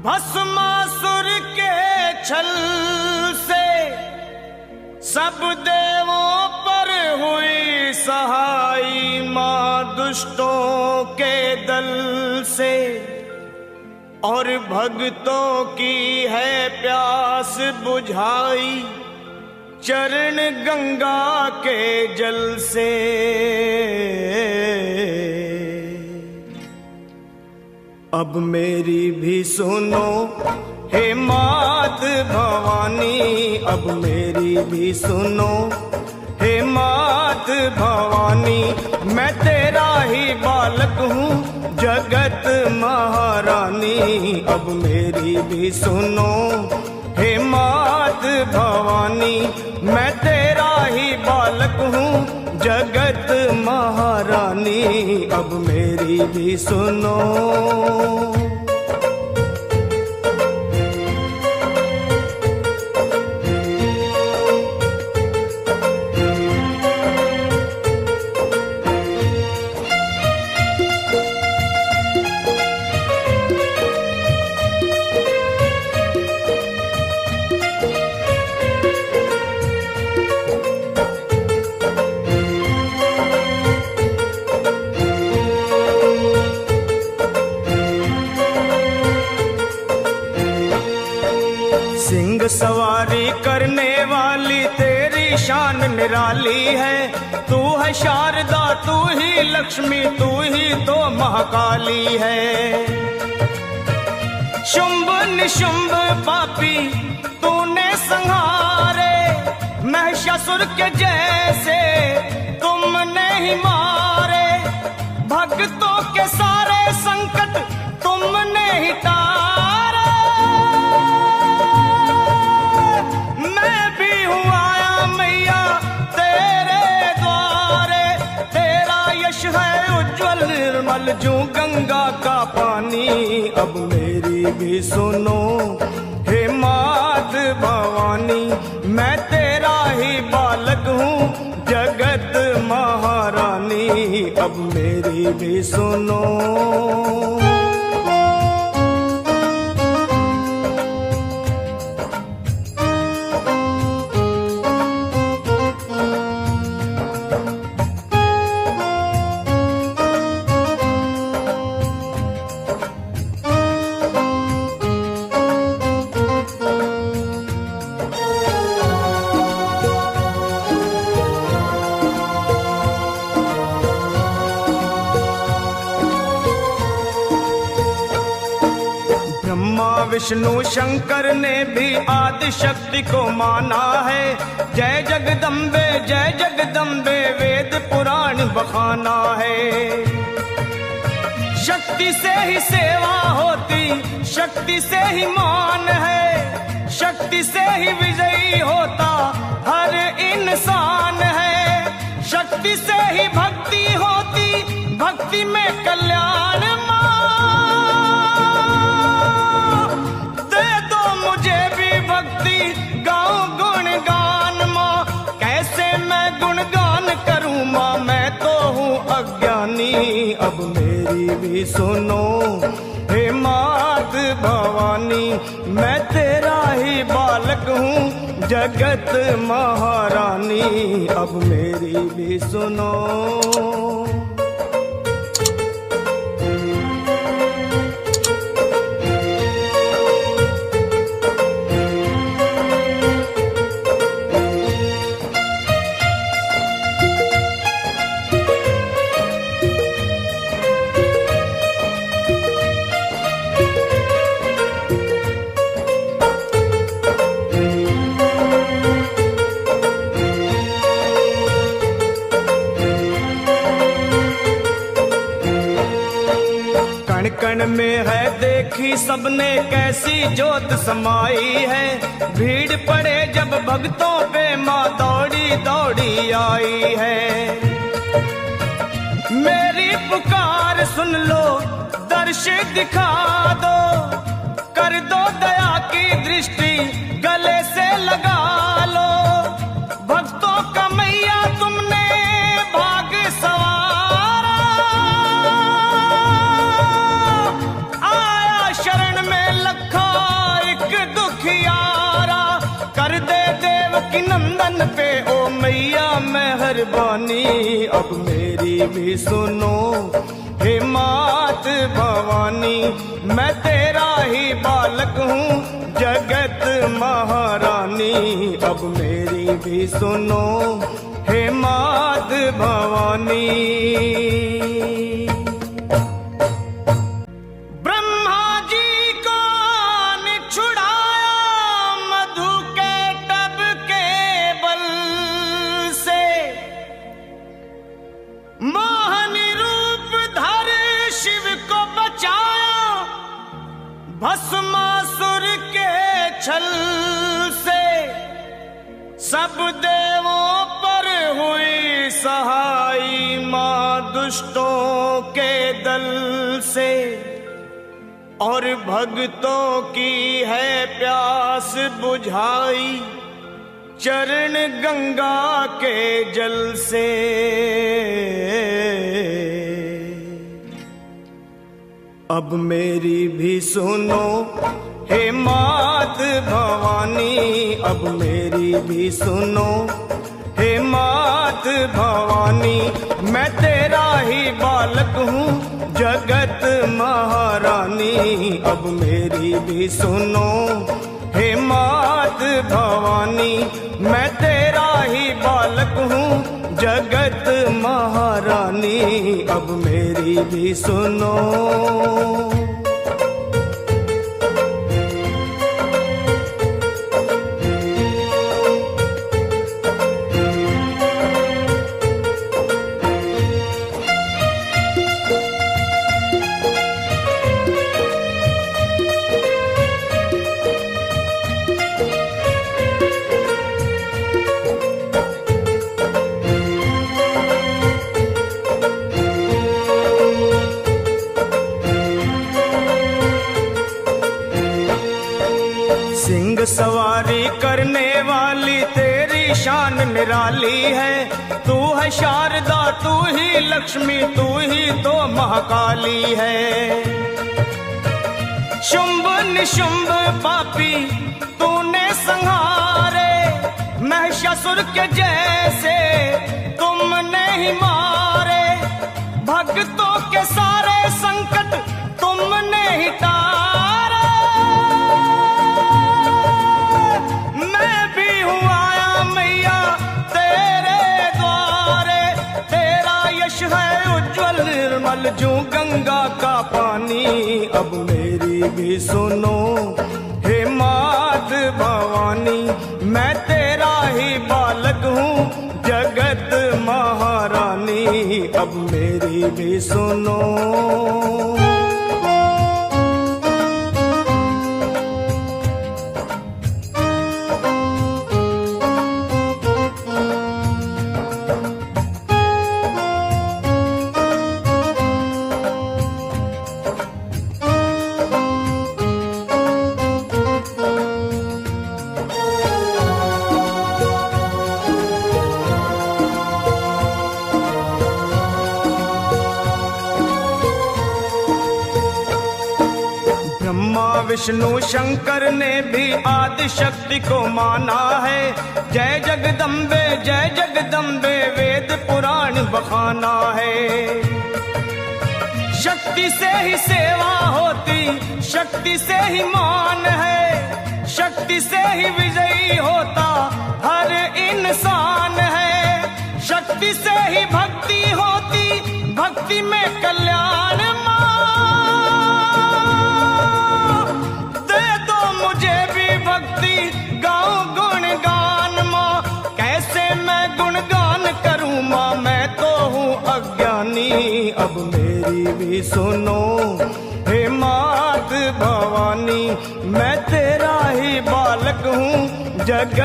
भस्मासुर के छल से सब देवों पर हुई सहाई, मां दुष्टों के दल से और भक्तों की है प्यास बुझाई, चरण गंगा के जल से। अब मेरी भी सुनो हे मात भवानी, अब मेरी भी सुनो हे मात भवानी, मैं तेरा ही बालक हूँ जगत महारानी। अब मेरी भी सुनो हे मात भवानी, मैं तेरा ही बालक हूँ जगत महारानी। अब मेरी भी सुनो। सिंह सवारी करने वाली तेरी शान निराली है, तू है शारदा तू ही लक्ष्मी तू ही तो महाकाली है। शुंभ निशुंभ पापी तूने संहारे, महिषासुर के जैसे तुमने ही मारे, भक्तों के सारे संकट तुमने ही तारे। मैं भी हूँ आया मैया तेरे द्वारे, तेरा यश है उज्जवल निर्मल जो गंगा का पानी। अब मेरी भी सुनो हे मात भवानी, मैं तेरा ही बालक हूँ जगत महारानी। अब मेरी भी सुनो। विष्णु शंकर ने भी आदि शक्ति को माना है, जय जगदम्बे वेद पुराण बखाना है। शक्ति से ही सेवा होती, शक्ति से ही मान है, शक्ति से ही विजयी होता हर इंसान है। शक्ति से ही भक्ति होती, भक्ति में कल्याण। अब मेरी भी सुनो हे मात भवानी, मैं तेरा ही बालक हूँ जगत महारानी। अब मेरी भी सुनो। कण में है देखी सबने कैसी जोत समाई है, भीड़ पड़े जब भक्तों पे माँ दौड़ी दौड़ी आई है। मेरी पुकार सुन लो दर्श दिखा दो, कर दो दया की दृष्टि गले से लगा लो। भक्तों का मैया तुमने भाग सवारा, आया शरण में लखा मेरी भी सुनो हे मात भवानी, मैं तेरा ही बालक हूँ जगत महारानी। अब मेरी भी सुनो हे मात भवानी। ब्रह्मा जी को छुड़ाया मधु के टब के बल से, मोहनी रूप धर शिव को बचाया भस्मासुर के छल से। सब देवों पर हुई सहाई मां दुष्टों के दल से, और भक्तों की है प्यास बुझाई चरण गंगा के जल से। अब मेरी भी सुनो हे मात भवानी, अब मेरी भी सुनो हे मात भवानी, मैं तेरा ही बालक हूँ जगत महारानी। अब मेरी भी सुनो हे मात भवानी, मैं तेरा ही बालक हूँ जगत महारानी। अब मेरी भी सुनो। सिंह सवारी करने वाली तेरी शान निराली है। तू है शारदा, तू ही लक्ष्मी, तू ही तो महाकाली है। शुंभ निशुंभ पापी तूने संहारे, महिषासुर के जैसे तुमने ही मारे। भक्तों के सारे संकट तुमने ही तारे। मैं भी हूँ आया मैया तेरे द्वारे, तेरा यश है उज्जवल निर्मल जो गंगा का पानी। अब मेरी भी सुनो हे मात भवानी, मैं तेरा ही बालक हूँ जगत महारानी। अब मेरी भी सुनो। ब्रह्मा विष्णु शंकर ने भी आदि शक्ति को माना है। जय जगदम्बे वेद पुराण बखाना है। शक्ति से ही सेवा होती, शक्ति से ही मान है, शक्ति से ही विजयी होता हर इंसान है। शक्ति से ही भक्ति होती, भक्ति में कल्याण। अब मेरी भी सुनो हे मात भवानी, मैं तेरा ही बालक हूँ जगत